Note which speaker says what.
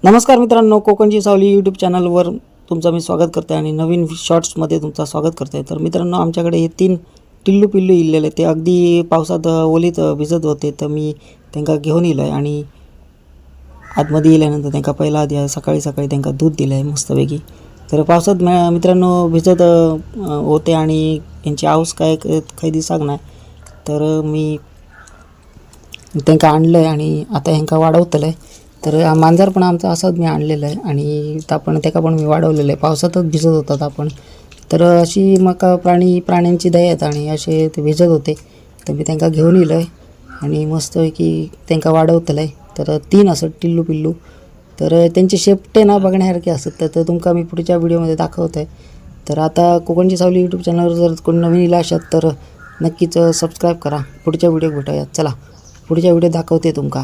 Speaker 1: नमस्कार मित्रांनो, कोकणची सावली यूट्यूब चॅनलवर तुमचं मी स्वागत करते आणि नवीन शॉर्ट्समध्ये तुमचं स्वागत करते। तर मित्रांनो, आमच्याकडे हे 3 टिल्लू पिल्लू इल्लेले ते अगदी पावसात ओलीत भिजत होते। तर मी त्यांना घेऊन इलोय आणि आतमध्ये इल्यानंतर त्यांना पहिला आधी सकाळी त्यांना दूध दिलं आहे मस्तपैकी। तर पावसात मित्रांनो भिजत होते आणि यांची आऊस काय काही दिसाक नाही। तर मी त्यांना आणलं आहे आणि आता ह्यांका वाढवतलं आहे। तर मांजर पण आमचा असाच मी आणलेला आहे आणि आपण त्याका पण मी वाढवलेलं आहे। पावसातच भिजत होतात आपण। तर अशी मका प्राण्यांची दया आहेत आणि असे ते भिजत होते। तर मी त्यांना घेऊन इलो आहे आणि मस्तपैकी त्यांना वाढवतलं आहे। तर 3 असत टिल्लू पिल्लू। तर त्यांचे शेपटे ना बघण्यासारखे असतात। तर तुमका मी पुढच्या व्हिडिओमध्ये दाखवत आहे। तर आता कोकणची सावली यूट्यूब चॅनलवर जर कोणी नवीन इला असाल तर नक्कीच सबस्क्राईब करा। पुढच्या व्हिडिओ भेटूया। चला पुढच्या व्हिडिओ दाखवते तुमका।